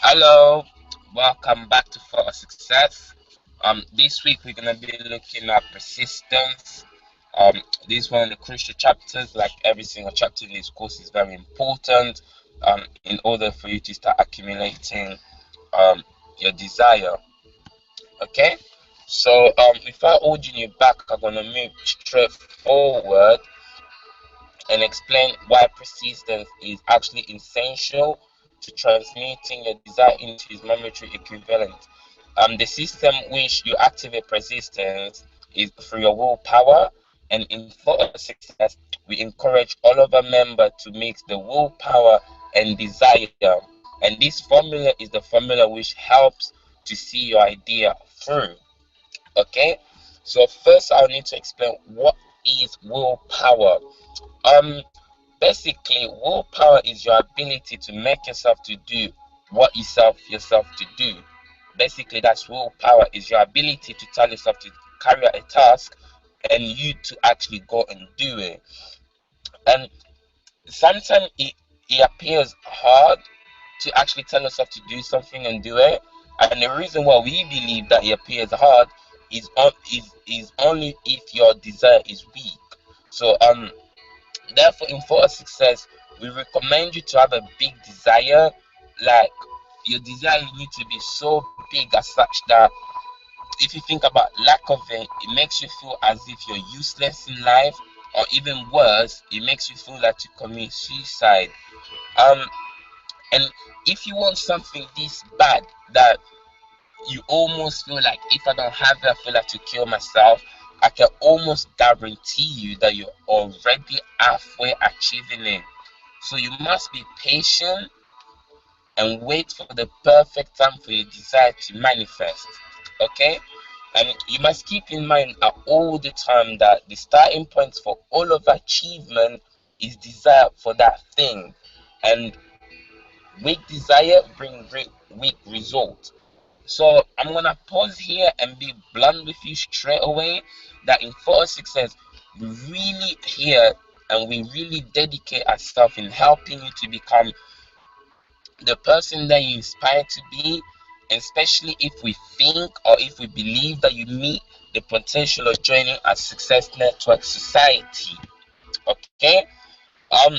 Hello, welcome back to For Success. This week we're gonna be looking at persistence. This is one of the crucial chapters. Like every single chapter in this course is very important. In order for you to start accumulating your desire. Okay. So without holding you back, I'm gonna move straight forward and explain why persistence is actually essential to transmitting your desire into its monetary equivalent. The system which you activate persistence is through your willpower, and in for success, we encourage all of our members to mix the willpower and desire. And this formula is the formula which helps to see your idea through. Okay, so first I'll need to explain what is willpower. Um, Basically, willpower is your ability to make yourself to do what yourself to do. Basically, that's willpower is your ability to tell yourself to carry out a task and you to actually go and do it. And sometimes it appears hard to actually tell yourself to do something and do it. And the reason why we believe that it appears hard is only if your desire is weak. So therefore, in for success, we recommend you to have a big desire. Like your desire need to be so big as such that if you think about lack of it makes you feel as if you're useless in life, or even worse, it makes you feel like to commit suicide. Um, and if you want something this bad that you almost feel like if I don't have it, I feel like to kill myself. I can almost guarantee you that you're already halfway achieving it. So you must be patient and wait for the perfect time for your desire to manifest. Okay? And you must keep in mind at all the time that the starting point for all of achievement is desire for that thing. And weak desire bring weak result. So I'm gonna pause here and be blunt with you straight away that in for success, we really here and we really dedicate ourselves in helping you to become the person that you inspire to be, and especially if we think or if we believe that you meet the potential of joining a success network society. Okay, um,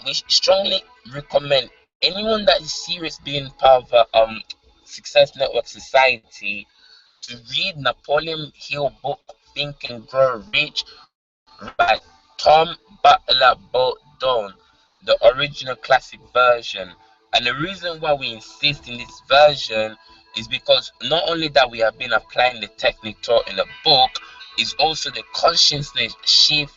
we strongly recommend anyone that is serious being part of a success network society to read Napoleon Hill book Think and Grow Rich by Tom Butler Bowden, the original classic version. And the reason why we insist in this version is because not only that we have been applying the technique taught in the book, is also the consciousness shift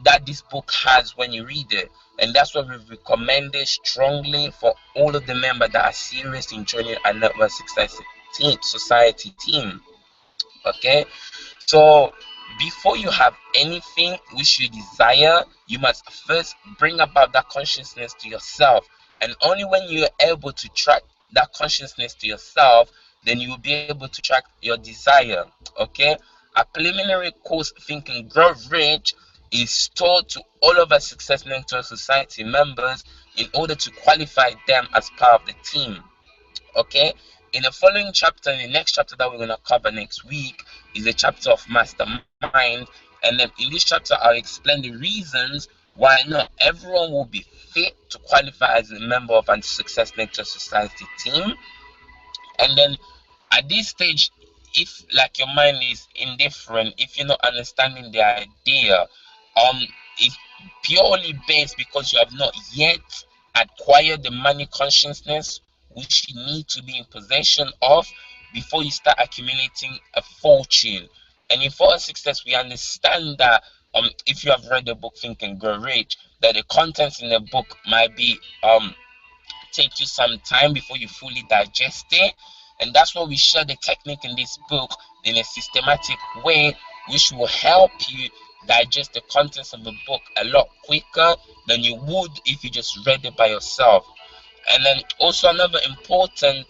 that this book has when you read it. And that's why we recommend it strongly for all of the members that are serious in joining a network success team society team. Okay, so before you have anything which you desire, you must first bring about that consciousness to yourself. And only when you're able to track that consciousness to yourself, then you will be able to track your desire. Okay, a preliminary course Think and Grow Rich is taught to all of our Success Mentor Society members in order to qualify them as part of the team. Okay, in the following chapter, in the next chapter that we're going to cover next week, is a chapter of mastermind. And then in this chapter, I'll explain the reasons why not everyone will be fit to qualify as a member of a Success Lecture Society team. And then at this stage, if like your mind is indifferent, if you're not understanding the idea, it's purely based because you have not yet acquired the money consciousness which you need to be in possession of before you start accumulating a fortune. And in for success, we understand that if you have read the book Think and Grow Rich, that the contents in the book might be take you some time before you fully digest it. And that's why we share the technique in this book in a systematic way, which will help you digest the contents of the book a lot quicker than you would if you just read it by yourself. And then also another important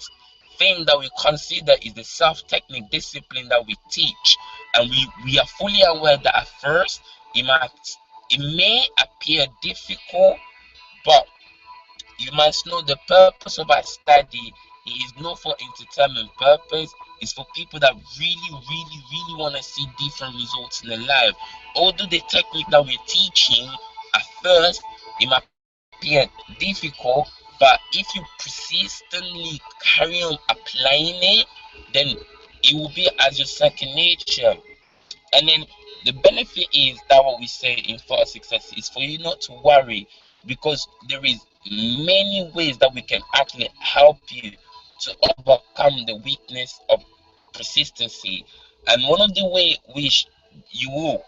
thing that we consider is the self-technique discipline that we teach. And we are fully aware that at first it may appear difficult, but you must know the purpose of our study it is not for entertainment purpose. It's for people that really want to see different results in their life. Although the technique that we're teaching at first, it might appear difficult, but if you persistently carry on applying it, then it will be as your second nature. And then the benefit is that what we say in for success is for you not to worry, because there is many ways that we can actually help you to overcome the weakness of persistency. And one of the way which you will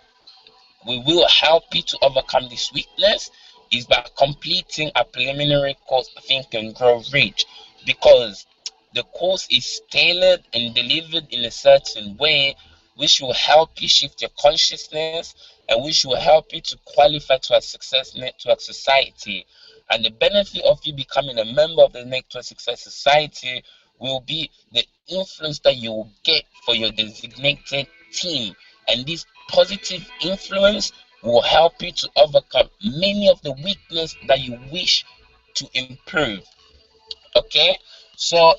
we will help you to overcome this weakness is by completing a preliminary course Think and Grow Rich, because the course is tailored and delivered in a certain way which will help you shift your consciousness and which will help you to qualify to a success network society. And the benefit of you becoming a member of the Network Success Society will be the influence that you will get for your designated team. And this positive influence will help you to overcome many of the weakness that you wish to improve. Okay, so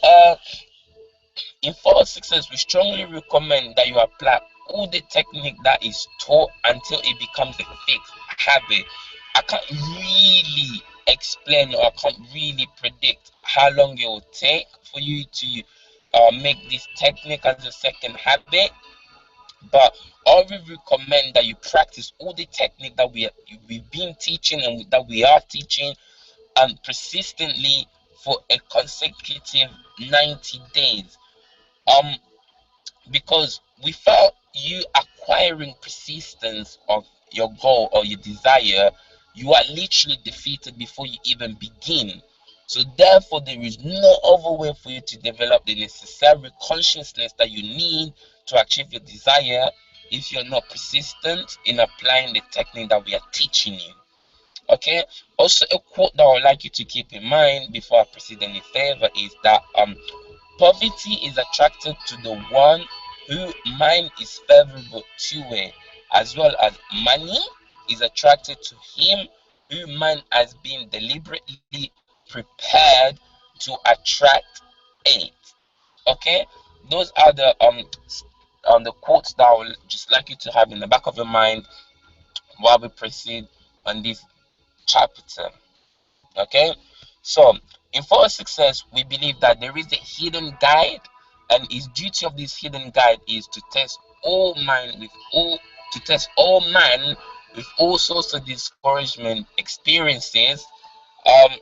in for success, we strongly recommend that you apply all the technique that is taught until it becomes a fixed habit. I can't really explain, or I can't really predict how long it will take for you to make this technique as a second habit, but I will recommend that you practice all the technique that we've been teaching and that we are teaching, and persistently for a consecutive 90 days. Um, because without you acquiring persistence of your goal or your desire, you are literally defeated before you even begin. So therefore, there is no other way for you to develop the necessary consciousness that you need to achieve your desire if you're not persistent in applying the technique that we are teaching you. Okay, also a quote that I would like you to keep in mind before I proceed any further is that poverty is attracted to the one whose mind is favorable to it, as well as money is attracted to him whose mind has been deliberately prepared to attract it. Okay, those are the quotes that I would just like you to have in the back of your mind while we proceed on this chapter. Okay, so in for success, we believe that there is a hidden guide, and its duty of this hidden guide is to test all man with all sorts of discouragement experiences, um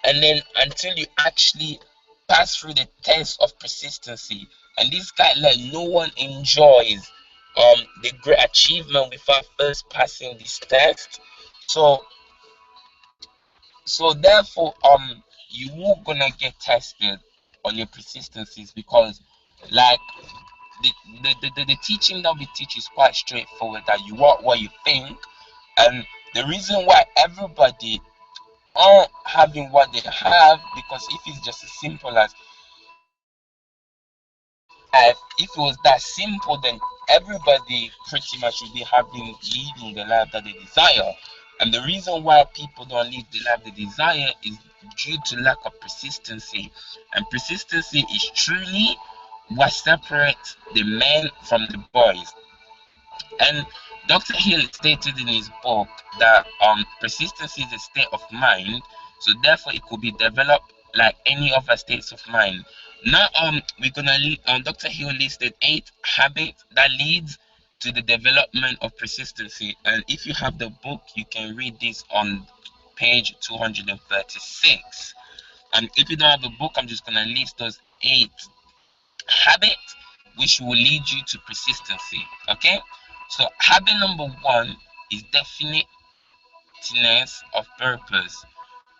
and then until you actually pass through the test of persistency. And this guideline, no one enjoys the great achievement without first passing this test. So therefore, you will gonna get tested on your persistencies, because like the the teaching that we teach is quite straightforward, that you are what you think. And the reason why everybody aren't having what they have, because if it's just as simple as if it was that simple, then everybody pretty much would be living the life that they desire. And the reason why people don't live the life they desire is due to lack of persistency. And persistency is truly what separates the men from the boys. And Dr. Hill stated in his book that persistence is a state of mind, so therefore it could be developed like any other states of mind. Now we're gonna Dr. Hill listed 8 habits that leads to the development of persistency. And if you have the book, you can read this on page 236. And if you don't have the book, I'm just gonna list those 8 habits which will lead you to persistency. Okay, so habit number 1 is definiteness of purpose.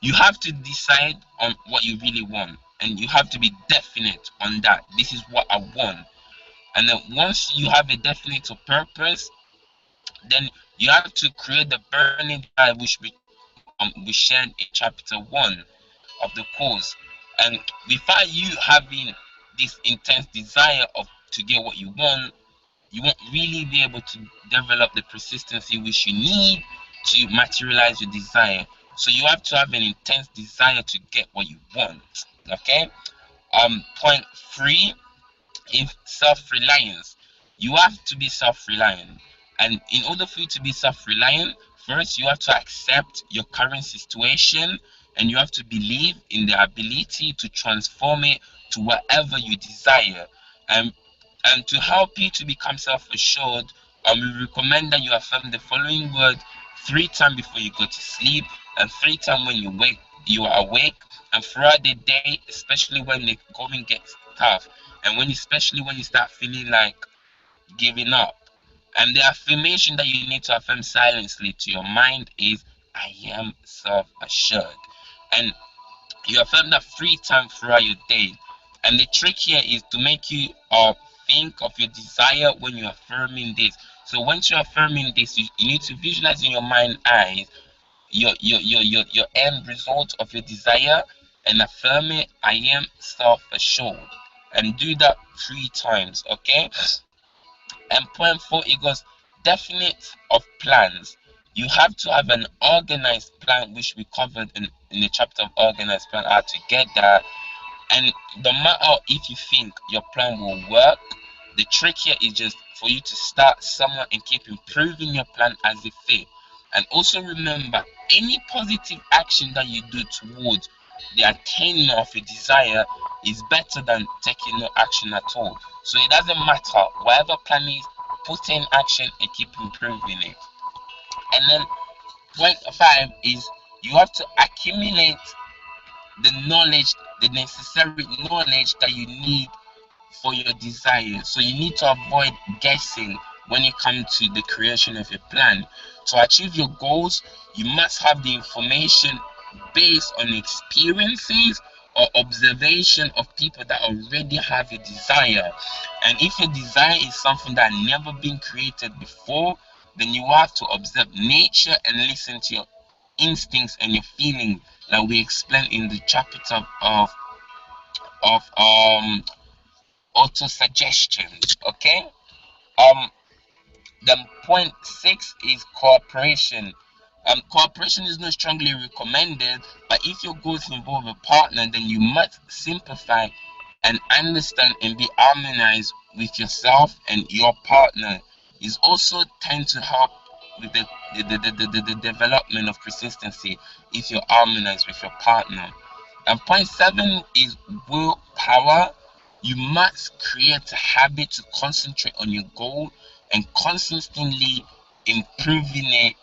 You have to decide on what you really want, and you have to be definite on that. This is what I want. And then once you have a definite purpose, then you have to create the burning desire, which we shared in chapter 1 of the course. And without you having this intense desire of to get what you won't really be able to develop the persistency which you need to materialize your desire. So you have to have an intense desire to get what you want. Okay, Point three is self-reliance. You have to be self-reliant, and in order for you to be self-reliant, first you have to accept your current situation, and you have to believe in the ability to transform it to whatever you desire. And to help you to become self-assured, we recommend that you affirm the following word 3 times before you go to sleep, and 3 times when you are awake, and throughout the day, especially when the going gets tough, and especially when you start feeling like giving up. And the affirmation that you need to affirm silently to your mind is, I am self-assured. And you affirm that 3 times throughout your day. And the trick here is to make you think of your desire when you're affirming this. So once you're affirming this, you need to visualize in your mind eyes your end result of your desire, and affirm it, I am self-assured. And do that 3 times, okay? And point four, it goes definite of plans. You have to have an organized plan, which we covered in the chapter of organized plan, how to get that. And no matter if you think your plan will work, the trick here is just for you to start somewhere and keep improving your plan as it fit. And also remember, any positive action that you do towards the attainment of your desire is better than taking no action at all. So it doesn't matter, whatever plan is, put in action and keep improving it. And then point five is you have to accumulate the knowledge, the necessary knowledge that you need for your desire. So you need to avoid guessing when it comes to the creation of a plan. To achieve your goals, you must have the information based on experiences or observation of people that already have a desire. And if your desire is something that never been created before, then you have to observe nature and listen to your instincts and your feelings, like we explained in the chapter of auto suggestions. Okay. Then point six is cooperation. Cooperation is not strongly recommended, but if your goals involve a partner, then you must simplify and understand and be harmonized with yourself and your partner. Is also tend to help with the development of persistency if you're harmonized with your partner. And point seven is willpower. You must create a habit to concentrate on your goal and consistently improving it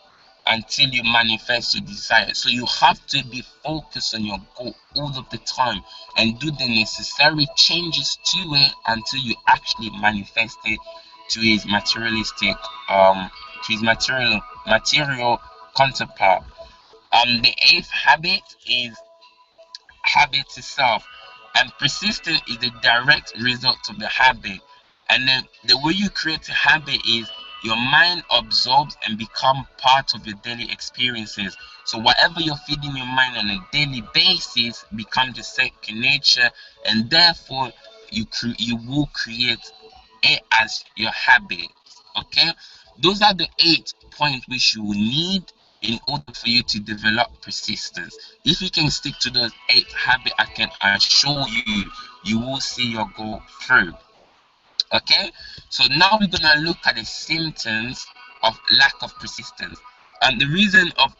until you manifest your desire. So you have to be focused on your goal all of the time and do the necessary changes to it until you actually manifest it to his materialistic to his material counterpart. The eighth habit is habit itself, and persistence is the direct result of the habit. And then the way you create a habit is your mind absorbs and become part of your daily experiences. So whatever you're feeding your mind on a daily basis becomes your second nature, and therefore you will create it as your habit. Okay, those are the 8 points which you will need in order for you to develop persistence. If you can stick to those 8 habits, I can assure you, you will see your goal through. Okay, so now we're gonna look at the symptoms of lack of persistence. And the reason of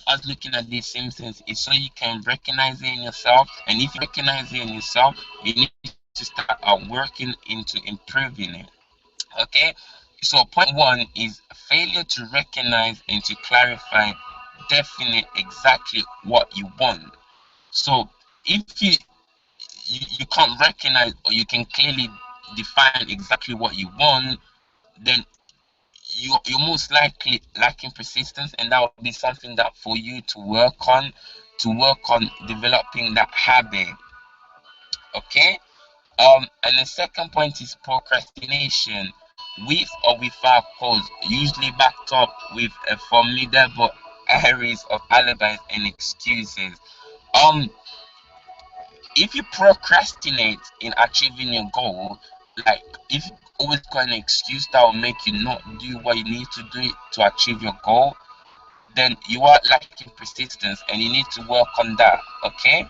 us looking at these symptoms is so you can recognize it in yourself. And if you recognize it in yourself, you need to start working into improving it. Okay, so point one is failure to recognize and to clarify definite exactly what you want. So if you can't recognize or you can clearly define exactly what you want, then you're most likely lacking persistence, and that will be something that for you to work on developing that habit. Okay. And the second point is procrastination, with or without cause, usually backed up with a formidable areas of alibis and excuses. Um, if you procrastinate in achieving your goal, like if you always got an excuse that will make you not do what you need to do to achieve your goal, then you are lacking persistence and you need to work on that. Okay.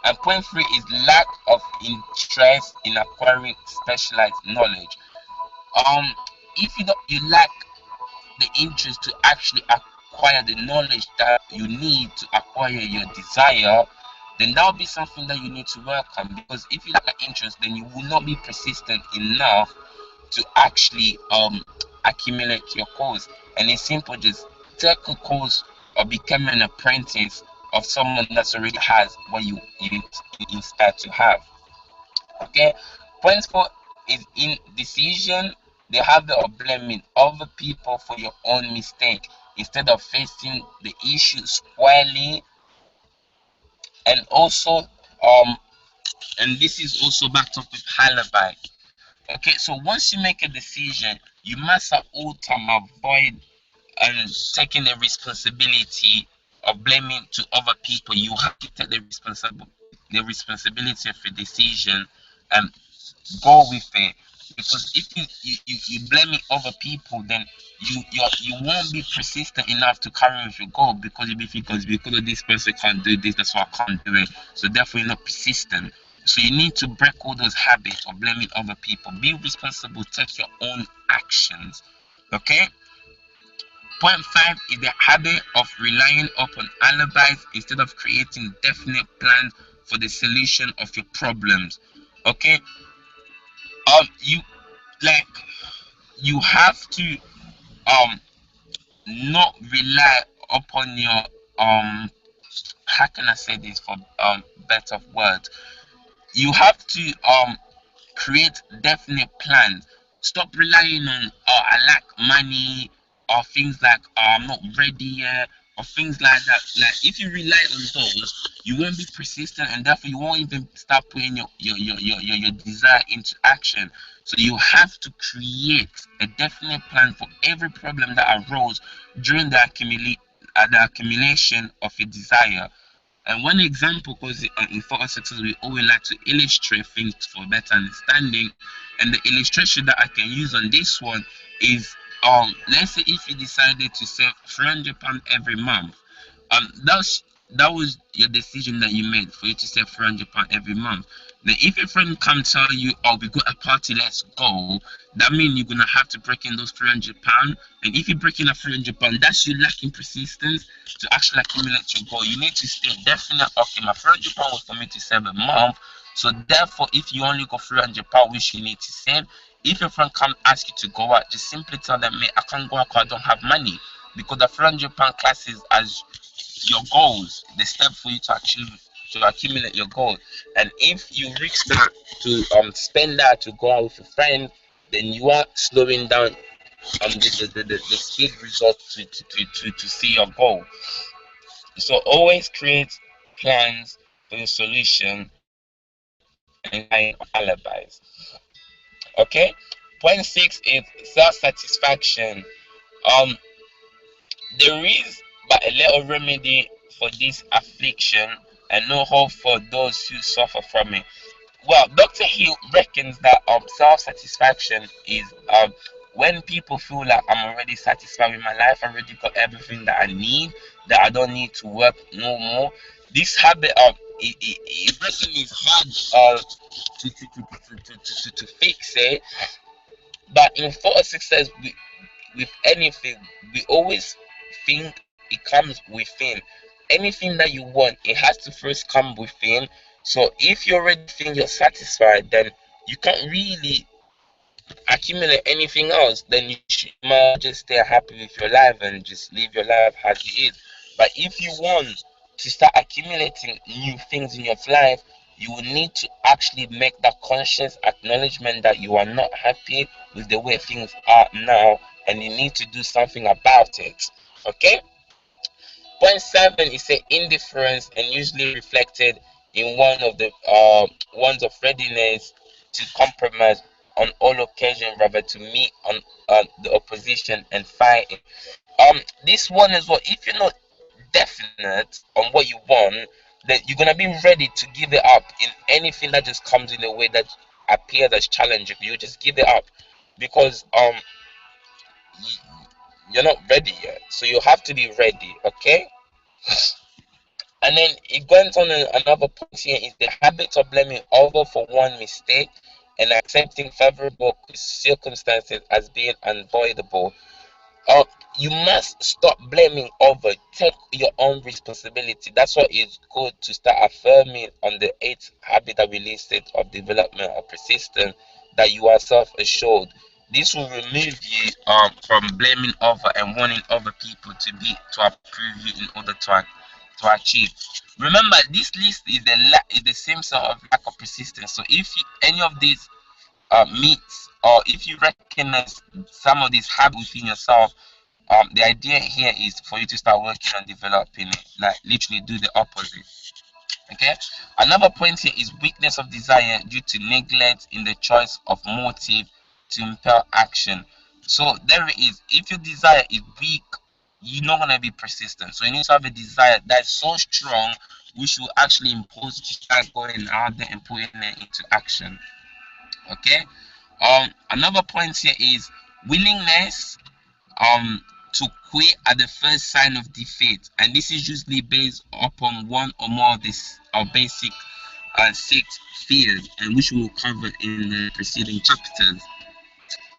And point three is lack of interest in acquiring specialized knowledge. Um, if you lack the interest to actually acquire the knowledge that you need to acquire your desire, then that'll be something that you need to work on. Because if you lack an interest, then you will not be persistent enough to actually accumulate your course. And it's simple, just take a course or become an apprentice of someone that already has what you inspire to have. Okay, point four is indecision, the habit of blaming other people for your own mistake instead of facing the issue squarely. And also and this is also backed up with alibi. Okay, so once you make a decision, you must at all time avoid and taking the responsibility of blaming to other people. You have to take the responsibility of your decision and go with it. Because if you blaming other people, then you won't be persistent enough to carry with your goal, because you'll be thinking, because of this person can't do this, that's why I can't do it. So therefore you're not persistent. So you need to break all those habits of blaming other people. Be responsible, take your own actions. Okay? Point five is the habit of relying upon alibis instead of creating definite plans for the solution of your problems. Okay? You like you have to um not rely upon your how can I say this for better words? You have to create definite plans. Stop relying on I lack money or things like I'm not ready yet or things like that. Like if you rely on those, you won't be persistent, and therefore you won't even start putting your desire into action. So you have to create a definite plan for every problem that arose during the accumulation of your desire. And one example, because in photo success we always like to illustrate things for better understanding, and the illustration that I can use on this one is let's say if you decided to save £300 every month, that was your decision that you made for you to save £300 every month. Then if your friend come tell you, oh, we got a party, let's go, that means you're gonna have to break in those £300. And if you break in a £300, that's you lacking persistence to actually accumulate your goal. You need to stay definite. Okay, my £300 was for me to save a month. So therefore, if you only got £300 which you need to save, if your friend come ask you to go out, just simply tell them, mate, I can't go out because I don't have money. Because the £300 classes as your goals, the step for you to actually to accumulate your goal. And if you reach that to spend that to go out with your friend, then you are slowing down the speed result to see your goal. So always create plans for your solution and relying on alibis. Okay. Point six is self-satisfaction. Um, there is but a little remedy for this affliction, and no hope for those who suffer from it. Well, Dr. Hill reckons that self-satisfaction is when people feel like I'm already satisfied with my life, I already got everything that I need, that I don't need to work no more. This habit of it reckon is hard to fix it, but in photo success, with anything, we always think it comes within. Anything that you want, it has to first come within. So if you already think you're satisfied, then you can't really accumulate anything else. Then you might just stay happy with your life and just live your life as it is. But if you want to start accumulating new things in your life, you will need to actually make that conscious acknowledgement that you are not happy with the way things are now, and you need to do something about it. Okay. Point seven is a indifference, and usually reflected in one of the ones of readiness to compromise on all occasions, rather to meet on the opposition and fight it. This one as well. If you're not definite on what you want, then you're gonna be ready to give it up in anything that just comes in a way that appears as challenging. You just give it up because you're not ready yet. So you have to be ready. Okay. And then it went on another point here is the habit of blaming other for one mistake and accepting favorable circumstances as being unavoidable. uh, you must stop blaming over. Take your own responsibility. That's why it's good to start affirming on the eighth habit that we listed of development of persistence, that you are self-assured. This will remove you from blaming over and wanting other people to approve you in order to achieve. Remember, this list is the same sort of lack of persistence. So if any of these meets, or if you recognize some of these habits within yourself, the idea here is for you to start working on developing it, like literally do the opposite. Okay. Another point here is weakness of desire due to neglect in the choice of motive to impel action. So there it is. If your desire is weak, you're not gonna be persistent. So you need to have a desire that's so strong, which will actually impose to start going out there and putting it into action. Okay. Another point here is willingness to quit at the first sign of defeat, and this is usually based upon one or more of these basic six fears, and which we will cover in the preceding chapters.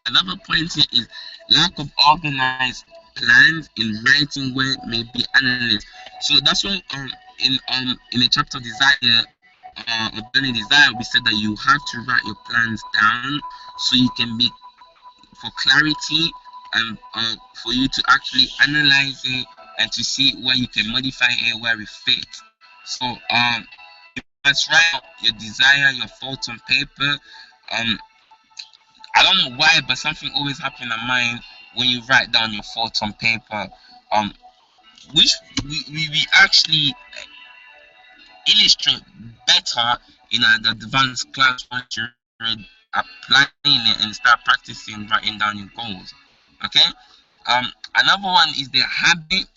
Another point here is lack of organized plans in writing where may be analyzed. So that's why in the chapter desire, of burning desire, we said that you have to write your plans down so you can be for clarity, and for you to actually analyze it and to see where you can modify it where it fits. So you must write your desire, your thoughts on paper. um I don't know why, but something always happens in my mind when you write down your thoughts on paper, um which we actually illustrate better in the advanced class once you're applying it and start practicing writing down your goals. Okay. Another one is the habit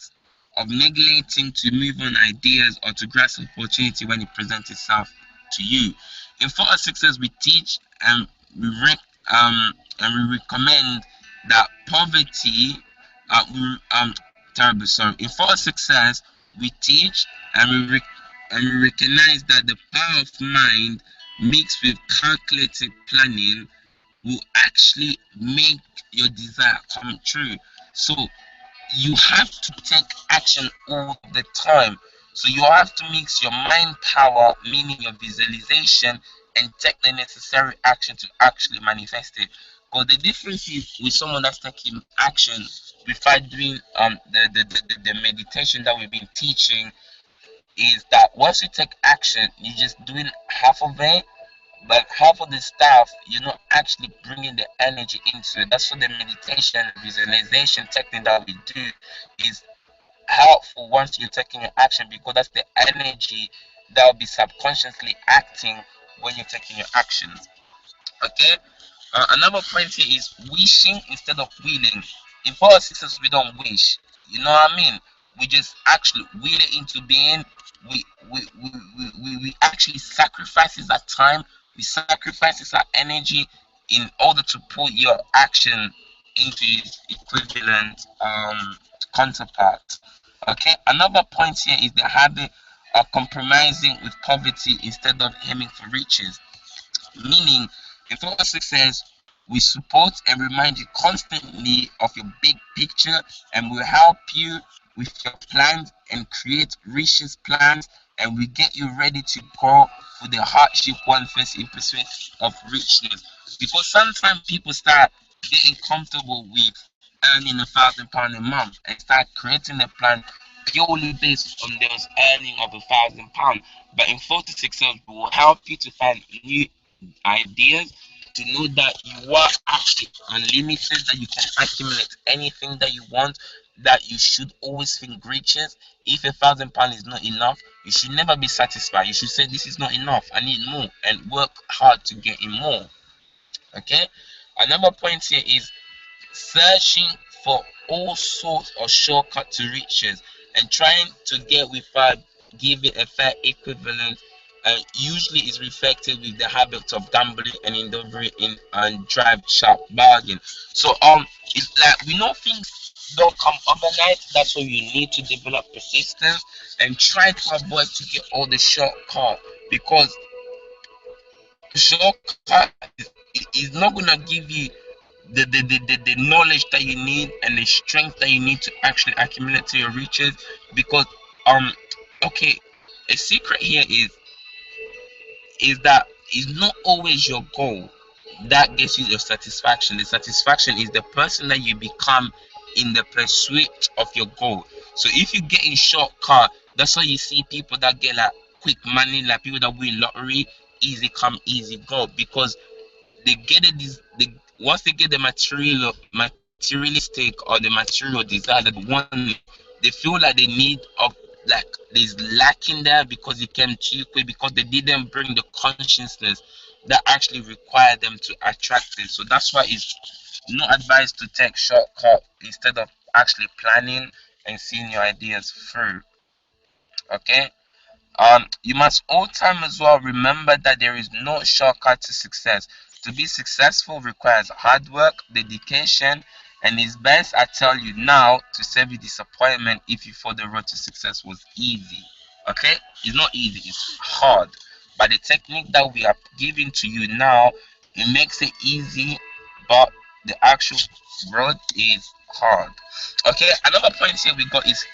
of neglecting to move on ideas or to grasp opportunity when it presents itself to you. In Photo Success, we teach we rec- and we recommend that poverty. We terrible. Sorry. In Photo Success, we teach and and we recognize that the power of mind mixed with calculated planning will actually make your desire come true. So you have to take action all the time. So you have to mix your mind power, meaning your visualization, and take the necessary action to actually manifest it. Because the difference is with someone that's taking action without doing the meditation that we've been teaching, is that once you take action, you're just doing half of it, but half of the stuff you're not actually bringing the energy into it. That's what the meditation visualization technique that we do is helpful once you're taking your action, because that's the energy that will be subconsciously acting when you're taking your actions. Okay. Another point here is wishing instead of willing. In politics, we don't wish. You know what I mean? We just actually will it into being. We actually sacrifices our time. We sacrifices our energy in order to put your action into its equivalent counterpart. Okay. Another point here is the habit of compromising with poverty instead of aiming for riches. Meaning, in Total Success, we support and remind you constantly of your big picture, and will help you with your plans and create riches plans, and we get you ready to go for the hardship one first in pursuit of richness. Because sometimes people start getting comfortable with earning £1,000 a month and start creating a plan purely based on those earning of £1,000. But in 46 hours, we will help you to find new ideas, to know that you are actually unlimited, that you can accumulate anything that you want, that you should always think riches. If £1,000 is not enough, you should never be satisfied. You should say, this is not enough, I need more, and work hard to get in more. Okay. Another point here is searching for all sorts of shortcut to riches and trying to get without giving a fair equivalent, usually is reflected with the habit of gambling and endeavoring in and drive sharp bargain. So it's like we know things don't come overnight. That's why you need to develop persistence and try to avoid to get all the shortcut, because shortcut is not gonna give you the knowledge that you need and the strength that you need to actually accumulate to your riches. Because um okay, a secret here is that it's not always your goal that gets you your satisfaction. The satisfaction is the person that you become in the pursuit of your goal. So if you get in shortcut, that's why you see people that get like quick money, like people that win lottery, easy come, easy go, because they get it. Once they get the materialistic or the material desire that they want, they feel like they need of, like, there's lacking there because it came too quick, because they didn't bring the consciousness that actually require them to attract it. So that's why it's not advised to take shortcut instead of actually planning and seeing your ideas through. Okay. You must all time as well remember that there is no shortcut to success. To be successful requires hard work, dedication, and it's best I tell you now to save you disappointment if you thought the road to success was easy. Okay? It's not easy, it's hard. But the technique that we are giving to you now, it makes it easy, but the actual road is hard. Okay, another point here we got is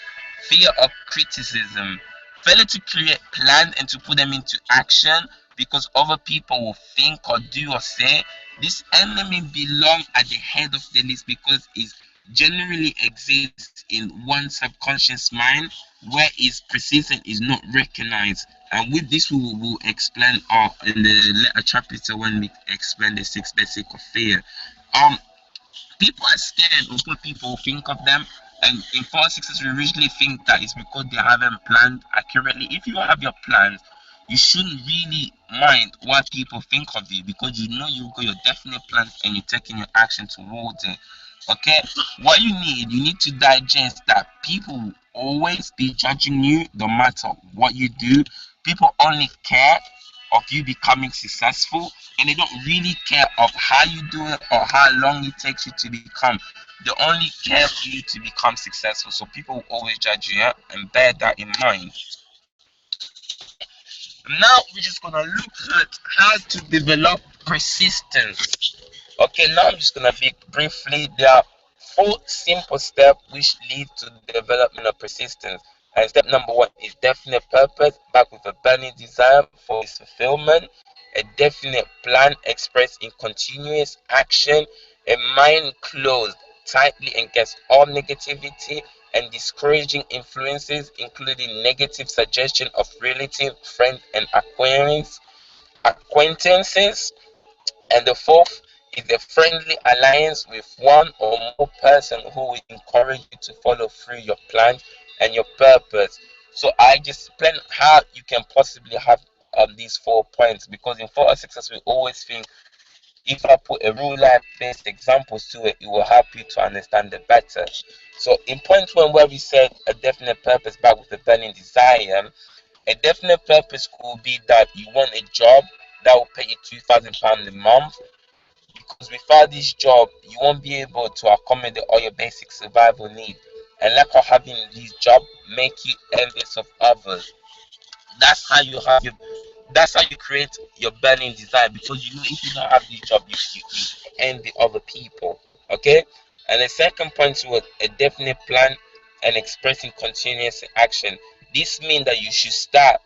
fear of criticism. Failure to create plans and to put them into action because other people will think or do or say. This enemy belong at the head of the list because it generally exists in one subconscious mind where its persistence is not recognized. And with this, we will explain in the later chapter when we explain the six basic of fear. Um, People are scared of what people think of them, and in false success we usually think that it's because they haven't planned accurately. If you have your plans, you shouldn't really mind what people think of you, because you know you've got your definite plans and you're taking your action towards it. Okay, what you need to digest that people will always be judging you no matter what you do. People only care of you becoming successful, and they don't really care of how you do it or how long it takes you to become. They only care for you to become successful. So people will always judge you, yeah? And bear that in mind. Okay. Now we're just gonna look at how to develop persistence. Okay, now I'm just gonna be briefly. There are four simple steps which lead to the development of persistence. And step number one is definite purpose, backed with a burning desire for its fulfillment, a definite plan expressed in continuous action, a mind closed tightly against all negativity and discouraging influences, including negative suggestion of relative, friends, and acquaintances. And the fourth is a friendly alliance with one or more person who will encourage you to follow through your plans and your purpose. So I just plan how you can possibly have these 4 points, because in for success we always think if I put a real life based examples to it, it will help you to understand it better. So in point one, where we said a definite purpose back with a burning desire, a definite purpose could be that you want a job that will pay you £2,000 a month, because without this job you won't be able to accommodate all your basic survival needs, and lack of having this job make you envious of others. That's how you have your that's how you create your burning desire, because you know if you don't have this job you envy other people. Okay. And the second point was a definite plan and expressing continuous action. This means that you should start,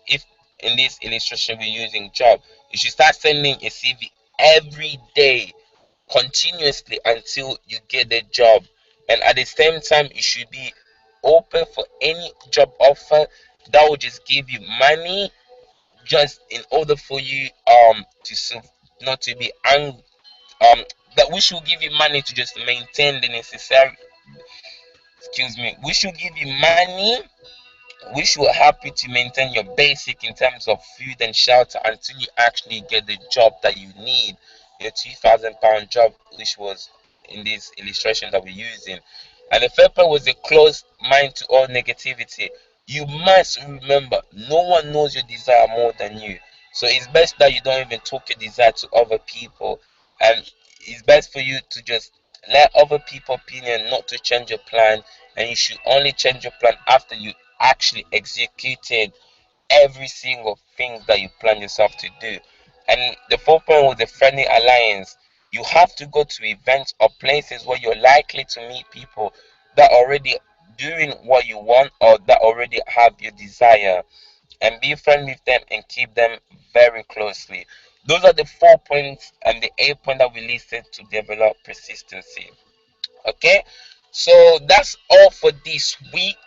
if in this illustration we're using job, you should start sending a CV every day continuously until you get the job. And at the same time you should be open for any job offer that will just give you money, just in order for you not to be that we should give you money to just maintain the necessary, excuse me, we should give you money which will help you to maintain your basic in terms of food and shelter until you actually get the job that you need, your £2,000 job, which was in this illustration that we're using. And the third part was a closed mind to all negativity. You must remember, no one knows your desire more than you. So it's best that you don't even talk your desire to other people. And it's best for you to just Let other people's opinion not to change your plan, and you should only change your plan after you actually executed every single thing that you plan yourself to do. And the fourth point with the friendly alliance, you have to go to events or places where you're likely to meet people that are already doing what you want or that already have your desire, and be friendly with them and keep them very closely. Those are the 4 points and the 8 point that we listed to develop persistency. Okay, so that's all for this week.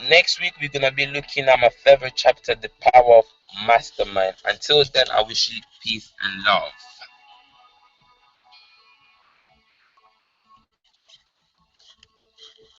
Next week we're gonna be looking at my favorite chapter, the power of mastermind. Until then, I wish you peace and love.